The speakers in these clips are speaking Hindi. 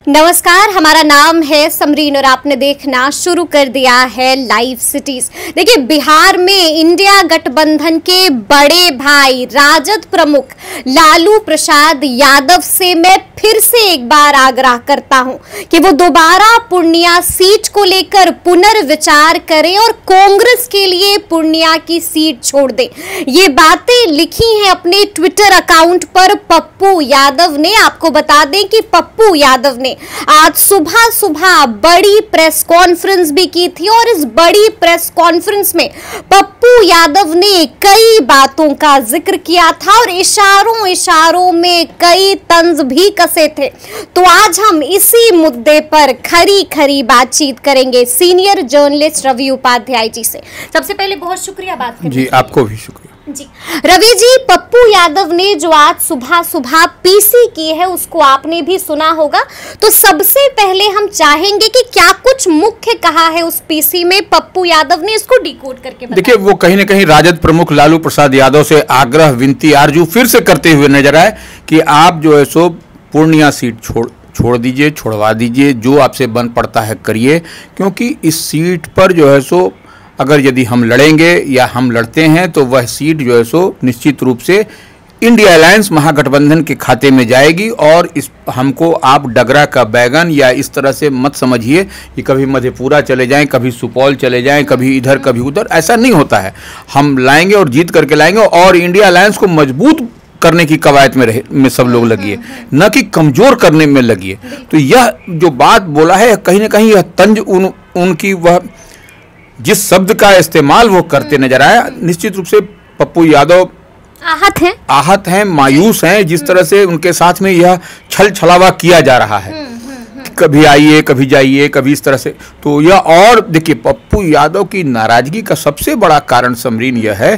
नमस्कार, हमारा नाम है समरीन और आपने देखना शुरू कर दिया है लाइव सिटीज। देखिए, बिहार में इंडिया गठबंधन के बड़े भाई राजद प्रमुख लालू प्रसाद यादव से मैं फिर से एक बार आग्रह करता हूं कि वो दोबारा पूर्णिया सीट को लेकर पुनर्विचार करें और कांग्रेस के लिए पूर्णिया की सीट छोड़ दें। ये बातें लिखी हैं अपने ट्विटर अकाउंट पर पप्पू यादव ने। आपको बता दें कि पप्पू यादव ने आज सुबह सुबह बड़ी प्रेस कॉन्फ्रेंस भी की थी और इस बड़ी प्रेस कॉन्फ्रेंस में पप्पू यादव ने कई बातों का जिक्र किया था और इशारों इशारों में कई तंज भी कसे थे। तो आज हम इसी मुद्दे पर खरी खरी बातचीत करेंगे सीनियर जर्नलिस्ट रवि उपाध्याय जी से। सबसे पहले बहुत शुक्रिया बात करने जी, आपको भी शुक्रिया जी। रवि जी, पप्पू यादव ने जो आज सुबह सुबह पीसी की है उसको आपने भी सुना होगा, तो सबसे पहले हम चाहेंगे कि क्या कुछ मुख्य कहा है उस पीसी में पप्पू यादव ने, इसको डिकोड करके बताएं। देखिए, वो कहीं न कहीं राजद प्रमुख लालू प्रसाद यादव से आग्रह विनती आरजू फिर से करते हुए नजर आए कि आप जो है सो पूर्णिया सीट छोड़ दीजिए, छोड़वा दीजिए, जो आपसे बन पड़ता है करिए, क्योंकि इस सीट पर जो है सो अगर यदि हम लड़ेंगे या हम लड़ते हैं तो वह सीट जो है सो निश्चित रूप से इंडिया अलायंस महागठबंधन के खाते में जाएगी और इस हमको आप डगरा का बैगन या इस तरह से मत समझिए कि कभी मधेपुरा चले जाएं, कभी सुपौल चले जाएं, कभी इधर कभी उधर। ऐसा नहीं होता है। हम लाएंगे और जीत करके लाएंगे और इंडिया अलायंस को मजबूत करने की कवायद में सब लोग लगिए, न कि कमजोर करने में लगिए। तो यह जो बात बोला है कहीं ना कहीं यह तंज उनकी वह जिस शब्द का इस्तेमाल वो करते नजर आया, निश्चित रूप से पप्पू यादव आहत हैं, मायूस हैं जिस तरह से उनके साथ में यह छल छलावा किया जा रहा है। कभी आइए, कभी जाइए, कभी इस तरह से। तो यह, और देखिए, पप्पू यादव की नाराजगी का सबसे बड़ा कारण समरीन यह है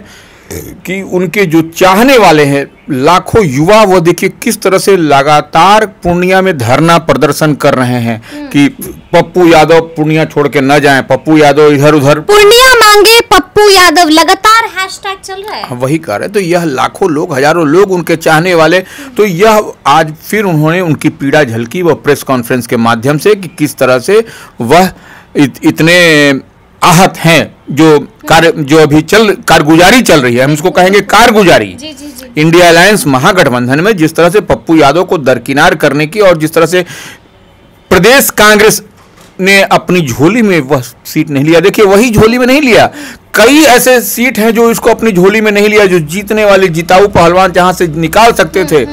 कि उनके जो चाहने वाले हैं लाखों युवा, वो देखिए किस तरह से लगातार पूर्णिया में धरना प्रदर्शन कर रहे हैं कि पप्पू यादव पूर्णिया छोड़ के न जाएं, पप्पू यादव इधर उधर, पूर्णिया मांगे पप्पू यादव, लगातार हैशटैग चल रहा है। वही कह रहे हैं। तो यह लाखों लोग, हजारों लोग उनके चाहने वाले, तो यह आज फिर उन्होंने उनकी पीड़ा झलकी वह प्रेस कॉन्फ्रेंस के माध्यम से कि किस तरह से वह इतने आहत हैं, जो अभी कारगुजारी चल रही है, हम इसको कहेंगे कारगुजारी इंडिया अलायंस महागठबंधन में, जिस तरह से पप्पू यादव को दरकिनार करने की और जिस तरह से प्रदेश कांग्रेस ने अपनी झोली में वह सीट नहीं लिया। देखिए, वही झोली में नहीं लिया, कई ऐसे सीट हैं जो इसको अपनी झोली में नहीं लिया, जो जीतने वाले जिताऊ पहलवान जहां से निकाल सकते थे।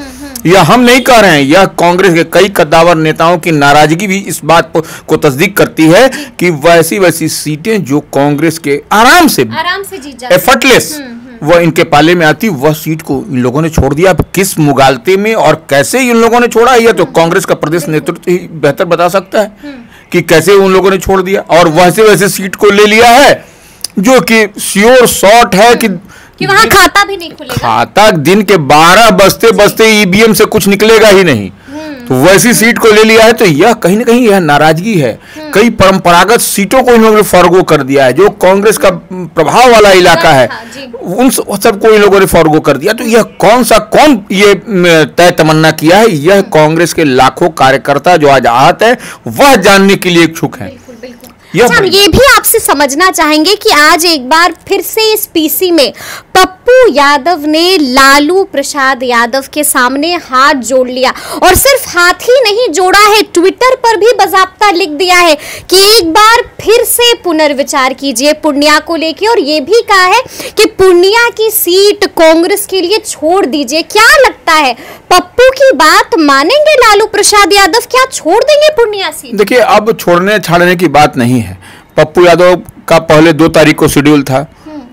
यह हम नहीं कह रहे हैं, यह कांग्रेस के कई कद्दावर नेताओं की नाराजगी भी इस बात को तस्दीक करती है कि वैसी सीटें जो कांग्रेस के आराम से जीत जाती, एफर्टलेस वह इनके पाले में आती, वह सीट को इन लोगों ने छोड़ दिया। किस मुगालते में और कैसे इन लोगों ने छोड़ा, यह तो कांग्रेस का प्रदेश नेतृत्व ही बेहतर बता सकता है कि कैसे उन लोगों ने छोड़ दिया। और वैसे सीट को ले लिया है जो कि श्योर शॉट है कि वहां खाता भी नहीं खुलेगा, खाता दिन के 12 बजते ईवीएम से कुछ निकलेगा ही नहीं। तो वैसी सीट को ले लिया है। तो यह कहीं ना कहीं यह नाराजगी है। कई परंपरागत सीटों को इन लोगों ने फॉरगो कर दिया है, जो कांग्रेस का प्रभाव वाला इलाका है, उन सबको इन लोगों ने फॉरगो कर दिया। तो यह कौन ये तय तमन्ना किया है, यह कांग्रेस के लाखों कार्यकर्ता जो आज आहत है वह जानने के लिए इच्छुक हैं। अच्छा, हम ये भी आपसे समझना चाहेंगे कि आज एक बार फिर से इस पीसी में पप्पू यादव ने लालू प्रसाद यादव के सामने हाथ जोड़ लिया और सिर्फ हाथ ही नहीं जोड़ा है, ट्विटर पर भी बाकायदा लिख दिया है कि एक बार फिर से पुनर्विचार कीजिए पूर्णिया को लेके, और ये भी कहा है कि पूर्णिया की सीट कांग्रेस के लिए छोड़ दीजिए। क्या लगता है, पप्पू की बात मानेंगे लालू प्रसाद यादव, क्या छोड़ देंगे पूर्णिया सीट? देखिए, अब छोड़ने छाड़ने की बात नहीं है। पप्पू यादव का पहले 2 तारीख को शेड्यूल था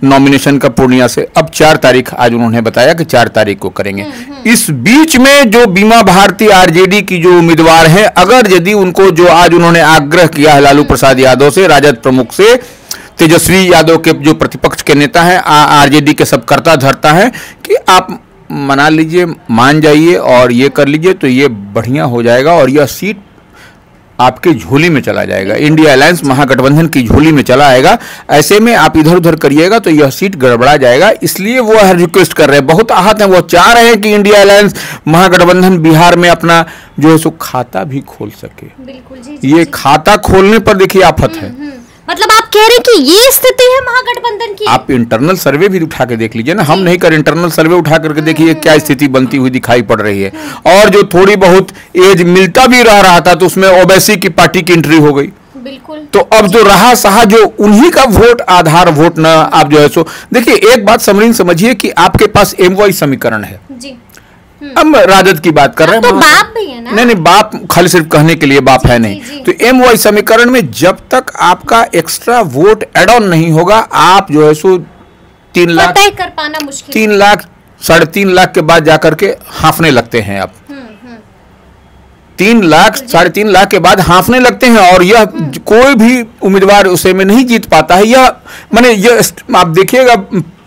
नॉमिनेशन का पूर्णिया से, अब 4 तारीख आज उन्होंने बताया कि 4 तारीख को करेंगे। इस बीच में जो बीमा भारती आरजेडी की जो उम्मीदवार हैं, अगर यदि उनको जो आज उन्होंने आग्रह किया है लालू प्रसाद यादव से, राजद प्रमुख से, तेजस्वी यादव के जो प्रतिपक्ष के नेता हैं, आरजेडी के सब करता धरता है कि आप मना लीजिए, मान जाइए और ये कर लीजिए, तो ये बढ़िया हो जाएगा और यह सीट आपके झोली में चला जाएगा, इंडिया अलायंस महागठबंधन की झोली में चला आएगा। ऐसे में आप इधर उधर करिएगा तो यह सीट गड़बड़ा जाएगा। इसलिए वो रिक्वेस्ट कर रहे हैं, बहुत आहत हैं, वो चाह रहे हैं कि इंडिया अलायंस महागठबंधन बिहार में अपना जो है सो खाता भी खोल सके। बिल्कुल ये खाता खोलने पर देखिए आफत है। मतलब आप कह रहे हैं कि ये स्थिति है महागठबंधन की? आप इंटरनल सर्वे भी उठा के देख लीजिए ना, हम नहीं कर, इंटरनल सर्वे उठा करके देखिए क्या स्थिति बनती हुई दिखाई पड़ रही है। और जो थोड़ी बहुत एज मिलता भी रहा था तो उसमें ओवैसी की पार्टी की एंट्री हो गई। बिल्कुल। तो अब जो रहा सहा जो उन्हीं का वोट आधार वोट ना, आप जो है सो देखिए, एक बात समरीन समझिए कि आपके पास MY समीकरण है जी। हम राजद की बात कर रहे हैं, तो बाप भी है ना? नहीं, बाप खाली सिर्फ कहने के लिए बाप है नहीं। तो MY समीकरण में जब तक आपका एक्स्ट्रा वोट एड ऑन नहीं होगा, आप जो है सो 3 लाख कर पाना मुश्किल, 3 लाख 3.5 लाख के बाद जाकर के हांफने लगते हैं आप। 3 लाख 3.5 लाख के बाद हांफने लगते हैं और यह कोई भी उम्मीदवार उसे में नहीं जीत पाता है। यह माने यह आप देखिएगा,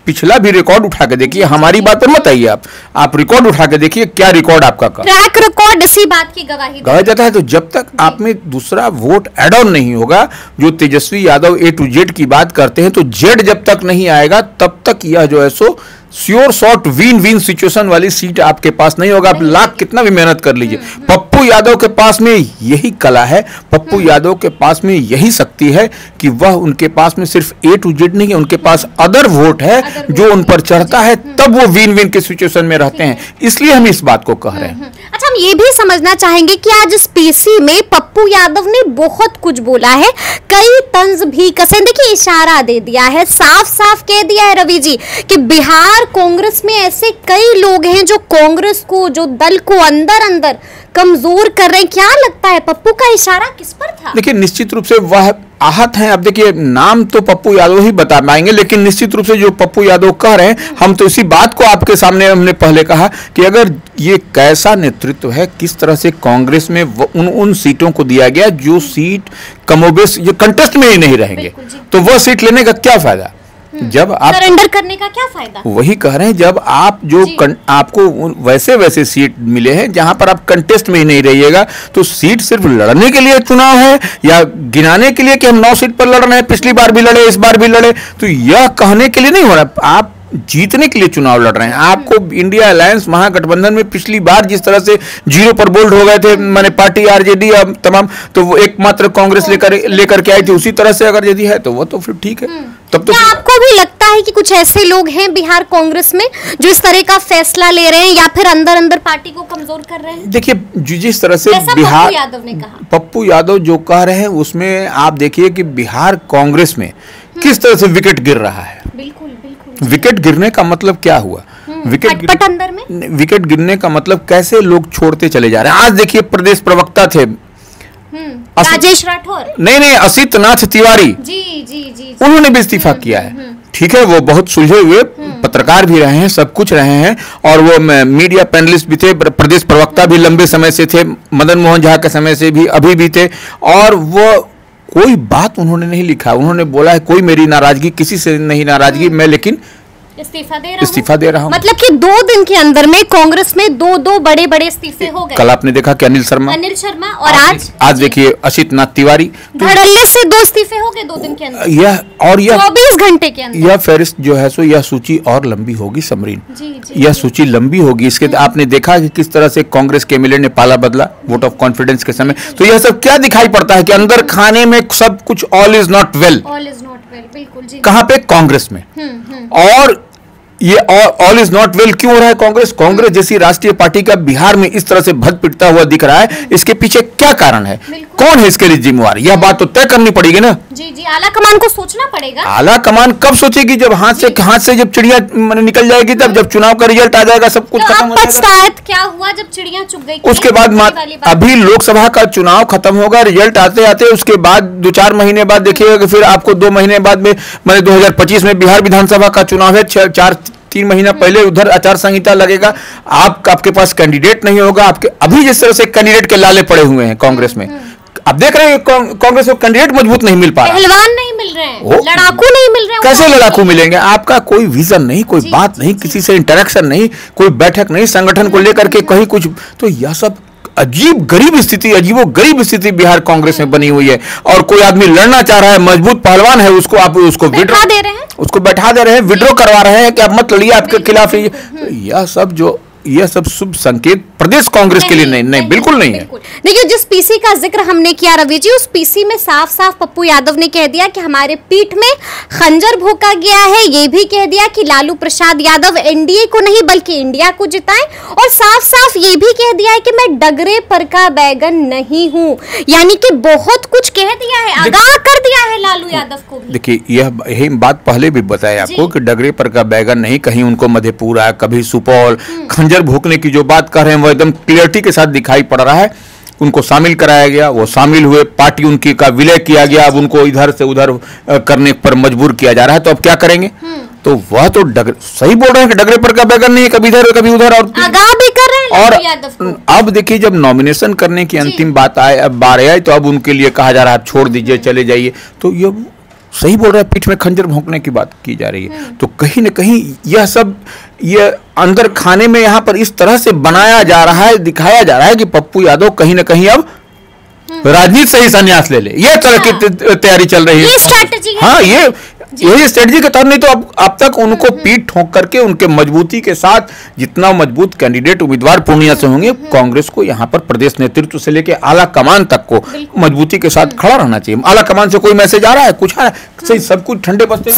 पिछला भी रिकॉर्ड उठा के देखिए, हमारी बात पर मत आइए, आप रिकॉर्ड उठा के देखिए क्या रिकॉर्ड आपका ट्रैक रिकॉर्ड इसी बात की गवाही जाता है। तो जब तक आप में दूसरा वोट एड ऑन नहीं होगा, जो Tejashwi Yadav A to Z की बात करते हैं, तो Z जब तक नहीं आएगा तब तक यह जो है so sure short win win situation वाली सीट आपके पास नहीं होगा। आप लाख कितना भी मेहनत कर लीजिए, पप्पू यादव के पास में यही कला है, पप्पू यादव के पास में यही शक्ति है कि वह उनके पास में सिर्फ A to Z नहीं है, उनके पास अदर वोट है जो उन पर चढ़ता है, तब वो विन विन के सिचुएशन में रहते हैं। इसलिए हम इस बात को कह रहे हैं। अच्छा, हम ये भी समझना चाहेंगे कि आज इस PC में पप्पू यादव ने बहुत कुछ बोला है, कई तंज भी कसे, देखिए इशारा दे दिया है, साफ साफ कह दिया है रवि जी कि बिहार कांग्रेस में ऐसे कई लोग हैं जो कांग्रेस को, जो दल को अंदर अंदर कमजोर कर रहे हैं। क्या लगता है पप्पू का इशारा किस पर था? देखिए, निश्चित रूप से वह आहत हैं। अब देखिए, नाम तो पप्पू यादव ही बता पाएंगे, लेकिन निश्चित रूप से जो पप्पू यादव कह रहे हैं, हम तो इसी बात को आपके सामने हमने पहले कहा कि अगर ये कैसा नेतृत्व है, किस तरह से कांग्रेस में उन सीटों को दिया गया जो सीट कमोबेश ये कंटेस्ट में ही नहीं रहेंगे, तो वह सीट लेने का क्या फायदा? जब आप सरेंडर करने का क्या फायदा? वही कह रहे हैं, जब आप जो आपको वैसे वैसे सीट मिले हैं जहां पर आप कंटेस्ट में ही नहीं रहिएगा, तो सीट सिर्फ लड़ने के लिए चुनाव है या गिनाने के लिए कि हम 9 सीट पर लड़ रहे हैं, पिछली बार भी लड़े, इस बार भी लड़े, तो यह कहने के लिए नहीं हो रहा। आप जीतने के लिए चुनाव लड़ रहे हैं। आपको इंडिया अलायंस महागठबंधन में पिछली बार जिस तरह से 0 पर बोल्ड हो गए थे, माने पार्टी RJD तमाम, तो वो एकमात्र कांग्रेस लेकर के आई थी, उसी तरह से अगर यदि है तो वो तो फिर ठीक है। तब तो क्या आपको भी लगता है कि कुछ ऐसे लोग हैं बिहार कांग्रेस में जो इस तरह का फैसला ले रहे हैं या फिर अंदर अंदर पार्टी को कमजोर कर रहे हैं? देखिए, जिस तरह से बिहार पप्पू यादव ने कहा, पप्पू यादव जो कह रहे हैं उसमें आप देखिए कि बिहार कांग्रेस में किस तरह से विकेट गिर रहा है। बिल्कुल बिल्कुल। विकेट गिरने का मतलब क्या हुआ? विकेट गिरने का मतलब कैसे लोग छोड़ते चले जा रहे हैं। आज देखिए, प्रदेश प्रवक्ता थे राजेश राठौर, नहीं असित नाथ तिवारी जी, उन्होंने भी इस्तीफा किया है। ठीक है, वो बहुत सुलझे हुए पत्रकार भी रहे हैं, सब कुछ रहे हैं, और वो मीडिया पैनलिस्ट भी थे, प्रदेश प्रवक्ता भी लंबे समय से थे, मदन मोहन झा के समय से भी, अभी भी थे, और वो कोई बात उन्होंने नहीं लिखा। उन्होंने बोला है कोई मेरी नाराजगी किसी से नहीं, नाराजगी मैं लेकिन इस्तीफा दे रहा हूं। मतलब कि 2 दिन के अंदर में कांग्रेस में 2 बड़े बड़े इस्तीफे हो गए। कल आपने देखा कि अनिल शर्मा और आज देखिए असित नाथ तिवारी, धड़ल्ले से 2 इस्तीफे हो गए 2 दिन के अंदर। यह 24 घंटे के अंदर यह फहरिस्त जो है सो यह सूची और लंबी होगी समरीन, यह सूची लंबी होगी। इसके आपने देखा कि किस तरह से कांग्रेस के एमएलए ने पाला बदला वोट ऑफ कॉन्फिडेंस के समय। तो यह सब क्या दिखाई पड़ता है कि अंदर खाने में सब कुछ ऑल इज नॉट वेल। बिल्कुल जी। कहां पे? कांग्रेस में। और ये ऑल इज नॉट वेल क्यों हो रहा है? कांग्रेस जैसी राष्ट्रीय पार्टी का बिहार में इस तरह से भद पिटता हुआ दिख रहा है, इसके पीछे क्या कारण है? कौन है इसके लिए जिम्मेवार? यह बात तो तय करनी पड़ेगी ना। जी, आला कमान को सोचना पड़ेगा। आला कमान कब सोचेगी? जब हाथ से जब चिड़िया निकल जाएगी, तब जब चुनाव का रिजल्ट आ जाएगा, सब कुछ खत्म हो जाएगा। क्या हुआ जब चिड़िया चुग गई? उसके बाद अभी लोकसभा का चुनाव खत्म होगा, रिजल्ट आते आते उसके बाद 2-4 महीने बाद देखिएगा कि फिर आपको 2 महीने बाद में, मैंने 2025 में बिहार विधानसभा का चुनाव है, 4-3 महीना पहले उधर आचार संहिता लगेगा, आपके पास कैंडिडेट नहीं होगा। आपके अभी जिस तरह से कैंडिडेट के लाले पड़े हुए हैं कांग्रेस में, अब देख रहे हैं कांग्रेस को कैंडिडेट मजबूत नहीं मिल पा रहा, पहलवान नहीं मिल रहे हैं, लड़ाकू नहीं मिल रहे हैं। कैसे लड़ाकू मिलेंगे? आपका कोई विजन नहीं, कोई बात नहीं, किसी से इंटरेक्शन नहीं, कोई बैठक नहीं, संगठन को लेकर के कहीं कुछ, तो यह सब अजीब गरीब स्थिति, अजीबो गरीब स्थिति बिहार कांग्रेस में बनी हुई है। और कोई आदमी लड़ना चाह रहा है, मजबूत पहलवान है, उसको आप उसको बैठा दे रहे हैं, उसको बैठा दे रहे हैं, विड्रॉ करवा रहे हैं कि आप मत लड़िए, आपके खिलाफ यह सब शुभ संकेत प्रदेश कांग्रेस के लिए नहीं, बिल्कुल नहीं है। देखिए, जिस पीसी का जिक्र हमने किया रवि जी, उस पीसी में साफ साफ पप्पू यादव ने कह दिया कि हमारे पीठ में खंजर भोंका गया है। ये भी कह दिया कि लालू प्रसाद यादव एनडीए को नहीं बल्कि इंडिया को जिताएं, और साफ साफ ये भी कह दिया है कि मैं डगरे पर का बैगन नहीं हूं। यानी कि बहुत कुछ कह दिया है, आगाह कर दिया है लालू यादव को भी। देखिए, यही बात पहले भी बताया आपको कि डगरे पर का बैगन नहीं, कहीं उनको मधेपुरा, कभी सुपौल, खंजर भोंकने की जो बात कर रहे हैं वो एकदम क्लियरिटी के साथ दिखाई पड़ रहा है। उनको शामिल कराया गया, वो शामिल हुए, पार्टी उनकी का विलय किया गया, अब उनको इधर से उधर करने पर मजबूर किया जा रहा है। तो अब क्या करेंगे? तो वह तो सही बोल रहे हैं कि डगरे पर का बैगन नहीं है, कभी इधर कभी उधर, और आगाह भी कर रहे हैं। और अब देखिए, जब नॉमिनेशन करने की अंतिम बात आए, अब बार आई, तो अब उनके लिए कहा जा रहा है छोड़ दीजिए, चले जाइए। तो ये सही बोल रहा है, पीठ में खंजर भोंकने की बात की जा रही है। तो कहीं न कहीं यह सब ये अंदर खाने में यहाँ पर इस तरह से बनाया जा रहा है, दिखाया जा रहा है कि पप्पू यादव कहीं न कहीं अब राजनीति से ही संन्यास ले ले, ये तरह की तैयारी चल रही है। ये स्ट्रैटेजी है। हाँ, यही स्ट्रेटजी के तहत, नहीं तो अब तक उनको पीठ ठोक करके उनके मजबूती के साथ जितना मजबूत कैंडिडेट उम्मीदवार पूर्णिया से होंगे, कांग्रेस को यहाँ पर प्रदेश नेतृत्व से लेके आला कमान तक को मजबूती के साथ खड़ा रहना चाहिए। आला कमान से कोई मैसेज आ रहा है, कुछ आ रहा है, सही सब कुछ ठंडे पत्ते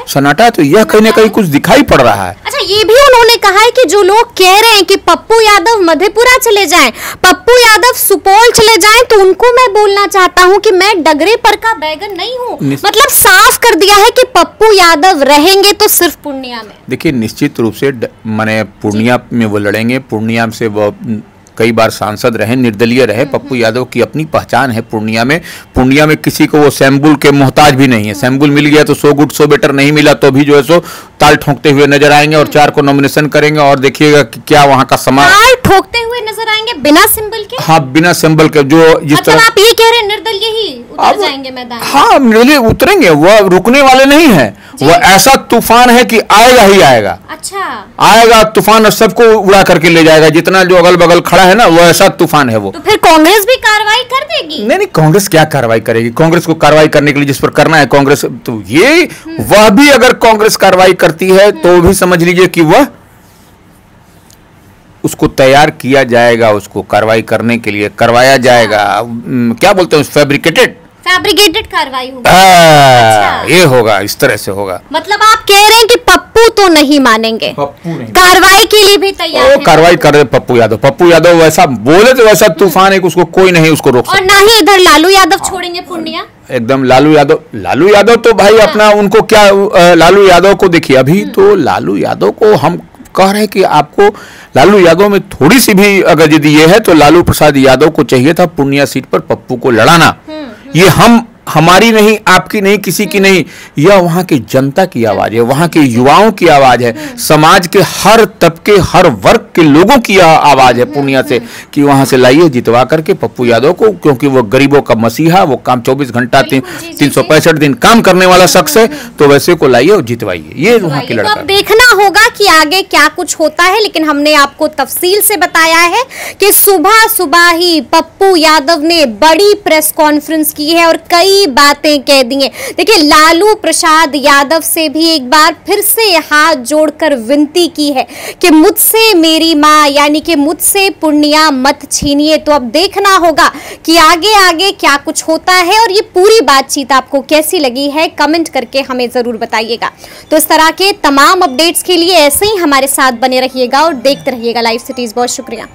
सन्नाटा है। तो यह कहीं ना कहीं कुछ दिखाई पड़ रहा है। अच्छा, ये भी उन्होंने कहा है कि जो लोग कह रहे हैं कि पप्पू यादव मधेपुरा चले जाएं, पप्पू यादव सुपौल चले जाएं, तो उनको मैं बोलना चाहता हूं कि मैं डगरे पर का बैगन नहीं हूं। मतलब साफ कर दिया है कि पप्पू यादव रहेंगे तो सिर्फ पूर्णिया में। देखिए, निश्चित रूप से माने पूर्णिया में वो लड़ेंगे। पूर्णिया से वो कई बार सांसद रहे, निर्दलीय रहे। पप्पू यादव की अपनी पहचान है पूर्णिया में। पूर्णिया में किसी को वो सैम्बुल के मोहताज भी नहीं है। सैम्बुल मिल गया तो सो गुड सो बेटर, नहीं मिला तो भी जो है सो ताल ठोकते हुए नजर आएंगे और 4 को नॉमिनेशन करेंगे। और देखिएगा कि क्या वहाँ का समाज ताल ठोकते हुए नजर आएंगे बिना सिंबल के। हाँ, बिना सिंबल के। जो जिस तरह आप ये कह रहे हैं निर्दलीय ही उतर जाएंगे मैदान। हाँ, निर्दलीय उतरेंगे, वह रुकने वाले नहीं है। वह ऐसा तूफान है कि आएगा ही आएगा। अच्छा, आएगा तूफान और सबको उड़ा करके ले जाएगा। जितना जो अगल बगल खड़ा है ना, वो ऐसा तूफान है वो। तो फिर कांग्रेस भी कार्रवाई कर देगी? नहीं, कांग्रेस क्या कार्रवाई करेगी? कांग्रेस को कार्रवाई करने के लिए जिस पर करना है कांग्रेस, तो ये वह भी अगर कांग्रेस कार्रवाई करती है तो भी समझ लीजिए कि वह उसको तैयार किया जाएगा, उसको कार्रवाई करने के लिए करवाया जाएगा। क्या बोलते हैं, फैब्रिकेटेड कार्रवाई होगी। अच्छा। ये होगा, इस तरह से होगा। मतलब आप कह रहे हैं कि पप्पू तो नहीं मानेंगे, कार्रवाई के लिए भी तैयार है। कार्रवाई कर रहे पप्पू यादव। पप्पू यादव वैसा बोले तो वैसा तूफान है कि उसको कोई नहीं उसको रोक सकता। और ना ही इधर लालू यादव छोड़ेंगे पूर्णिया। एकदम लालू यादव तो भाई अपना, उनको क्या, लालू यादव को देखिए, अभी तो लालू यादव को हम कह रहे हैं कि आपको लालू यादव में थोड़ी सी भी अगर यदि ये है तो लालू प्रसाद यादव को चाहिए था पूर्णिया सीट पर पप्पू को लड़ाना। ये हमारी नहीं, आपकी नहीं, किसी की नहीं, यह वहां की जनता की आवाज है, वहां के युवाओं की आवाज है, समाज के हर तबके हर वर्ग के लोगों की यह आवाज है पूर्णिया से कि वहां से लाइए जितवा करके पप्पू यादव को, क्योंकि वो गरीबों का मसीहा, वो काम 24 घंटा 365 दिन काम करने वाला शख्स है। तो वैसे को लाइए और जितवाइए, ये वहां की लड़का। तो अब देखना होगा कि आगे क्या कुछ होता है, लेकिन हमने आपको तफसील से बताया है कि सुबह सुबह ही पप्पू यादव ने बड़ी प्रेस कॉन्फ्रेंस की है और कई बातें कह दी हैं। देखिए, लालू प्रसाद यादव से भी एक बार फिर से हाथ जोड़कर विनती की है कि मुझसे मेरी मां यानी कि मुझसे पूर्णिया मत छीनिए। तो अब देखना होगा कि आगे आगे क्या कुछ होता है और ये पूरी बातचीत आपको कैसी लगी है, कमेंट करके हमें जरूर बताइएगा। तो इस तरह के तमाम अपडेट्स के लिए ऐसे ही हमारे साथ बने रहिएगा और देखते रहिएगा लाइव सिटीज। बहुत शुक्रिया।